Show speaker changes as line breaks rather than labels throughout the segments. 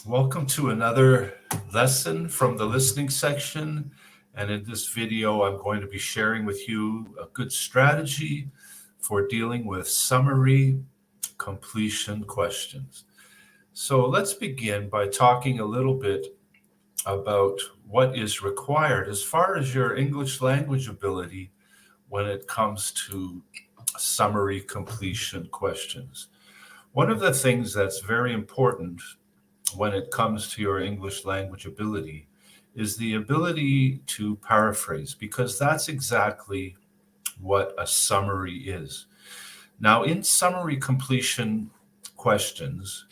Welcome to another lesson from the listening section. And in this video, I'm going to be sharing with you a good strategy for dealing with summary completion questions. So let's begin by talking a little bit about what is required as far as your English language ability when it comes to summary completion questions. One of the things that's very important when it comes to your English language ability is the ability to paraphrase, because that's exactly what a summary is. Now, in summary completion questions,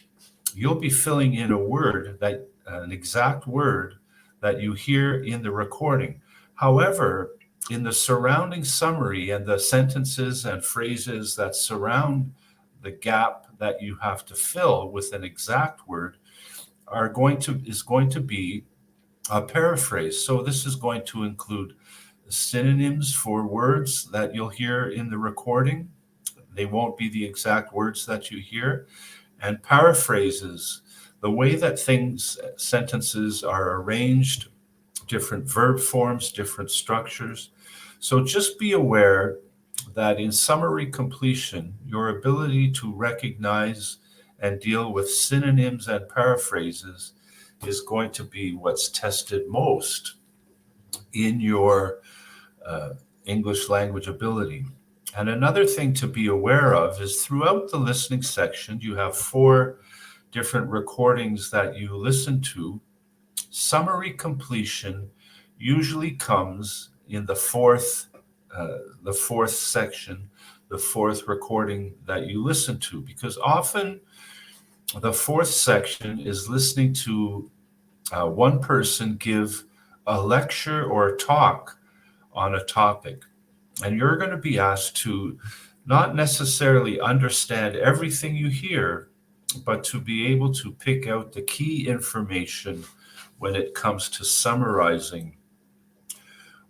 you'll be filling in an exact word that you hear in the recording. However, in the surrounding summary and the sentences and phrases that surround the gap that you have to fill with an exact word, is going to be a paraphrase. So this is going to include synonyms for words that you'll hear in the recording. They won't be the exact words that you hear. And paraphrases, the way that sentences are arranged, different verb forms, different structures. So just be aware that in summary completion, your ability to recognize and deal with synonyms and paraphrases is going to be what's tested most in your English language ability. And another thing to be aware of is throughout the listening section, you have 4 different recordings that you listen to. Summary completion usually comes in the fourth section, the 4th recording that you listen to, because often the 4th section is listening to one person give a lecture or a talk on a topic. And you're going to be asked to not necessarily understand everything you hear, but to be able to pick out the key information when it comes to summarizing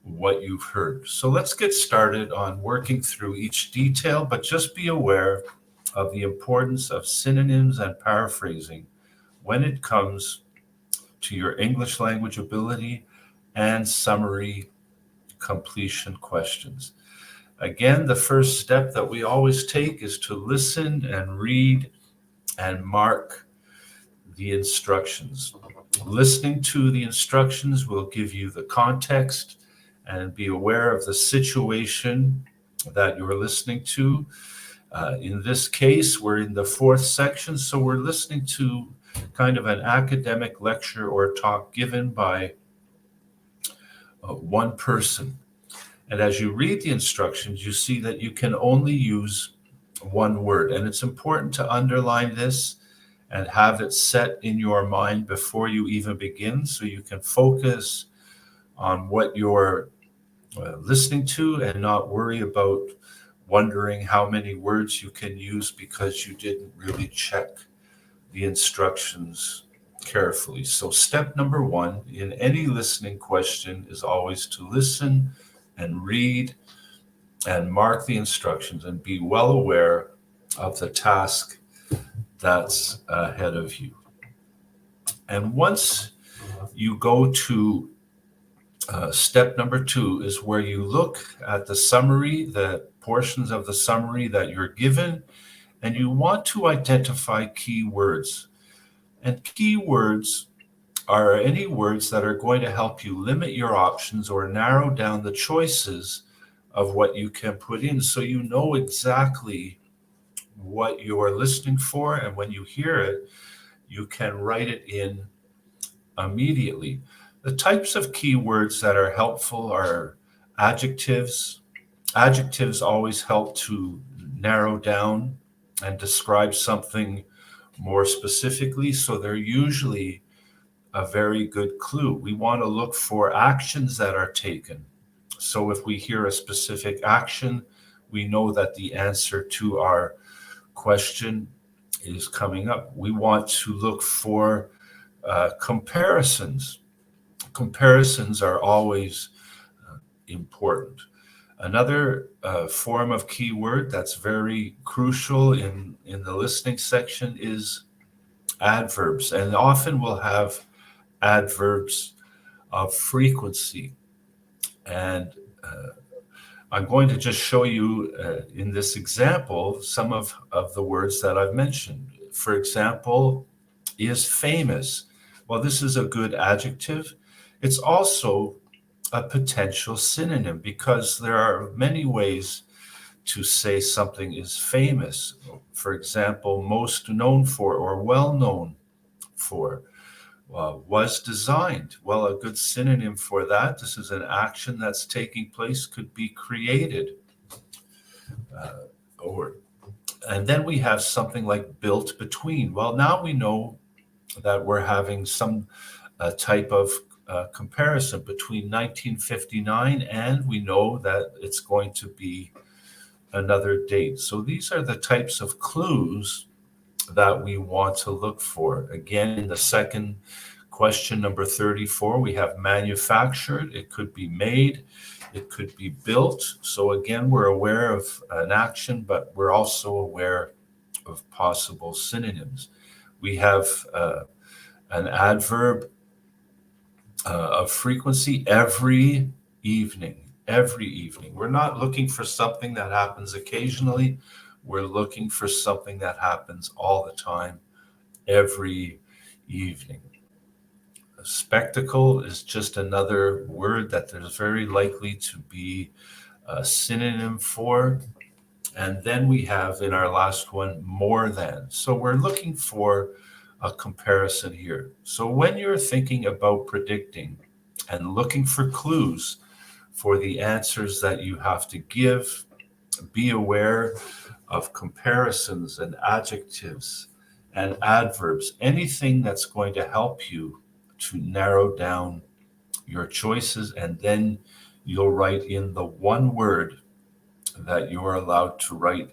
what you've heard. So let's get started on working through each detail, but just be aware of the importance of synonyms and paraphrasing when it comes to your English language ability and summary completion questions. Again, the first step that we always take is to listen and read and mark the instructions. Listening to the instructions will give you the context and be aware of the situation that you're listening to. In this case, we're in the 4th section, so we're listening to kind of an academic lecture or talk given by one person. And as you read the instructions, you see that you can only use one word. And it's important to underline this and have it set in your mind before you even begin, so you can focus on what you're listening to and not worry about wondering how many words you can use because you didn't really check the instructions carefully. So step number 1 in any listening question is always to listen and read and mark the instructions and be well aware of the task that's ahead of you. And once you go to step number 2 is where you look at the summary, the portions of the summary that you're given, and you want to identify key words. And key words are any words that are going to help you limit your options or narrow down the choices of what you can put in, so you know exactly what you're listening for, and when you hear it, you can write it in immediately. The types of keywords that are helpful are adjectives. Adjectives always help to narrow down and describe something more specifically, so they're usually a very good clue. We want to look for actions that are taken. So if we hear a specific action, we know that the answer to our question is coming up. We want to look for comparisons. Comparisons are always important. Another form of keyword that's very crucial in the listening section is adverbs, and often we'll have adverbs of frequency. And I'm going to just show you in this example some of the words that I've mentioned. For example, is famous. Well, this is a good adjective. It's also a potential synonym because there are many ways to say something is famous. For example, most known for or well known for. Was designed. Well, a good synonym for that, this is an action that's taking place, could be created. And then we have something like built between. Well, now we know that we're having some type of comparison between 1959, and we know that it's going to be another date. So these are the types of clues that we want to look for. Again, in the second question, number 34, we have manufactured. It could be made. It could be built. So again, we're aware of an action, but we're also aware of possible synonyms. We have an adverb of frequency, every evening. Every evening. We're not looking for something that happens occasionally. We're looking for something that happens all the time, every evening. A spectacle is just another word that there's very likely to be a synonym for. And then we have in our last one, more than. So we're looking for a comparison here. So when you're thinking about predicting and looking for clues for the answers that you have to give, be aware of comparisons and adjectives and adverbs, anything that's going to help you to narrow down your choices, and then you'll write in the one word that you're allowed to write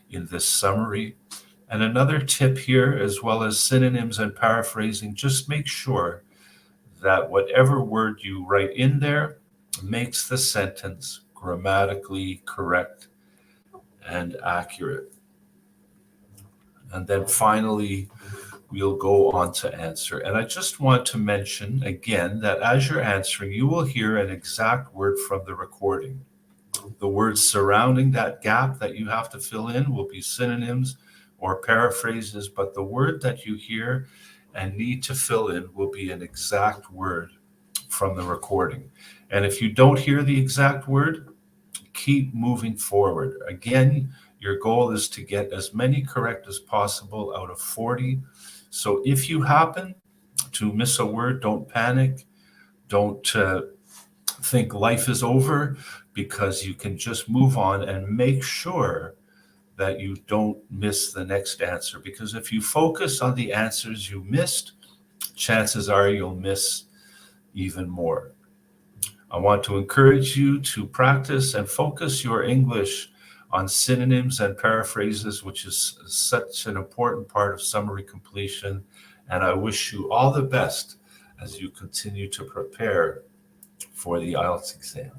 in this summary. And another tip here, as well as synonyms and paraphrasing, just make sure that whatever word you write in there makes the sentence grammatically correct and accurate. And then finally, we'll go on to answer. And I just want to mention again that as you're answering, you will hear an exact word from the recording. The words surrounding that gap that you have to fill in will be synonyms or paraphrases, but the word that you hear and need to fill in will be an exact word from the recording. And if you don't hear the exact word, keep moving forward. Again, your goal is to get as many correct as possible out of 40. So if you happen to miss a word, don't panic. Don't think life is over, because you can just move on and make sure that you don't miss the next answer. Because if you focus on the answers you missed, chances are you'll miss even more. I want to encourage you to practice and focus your English on synonyms and paraphrases, which is such an important part of summary completion. And I wish you all the best as you continue to prepare for the IELTS exam.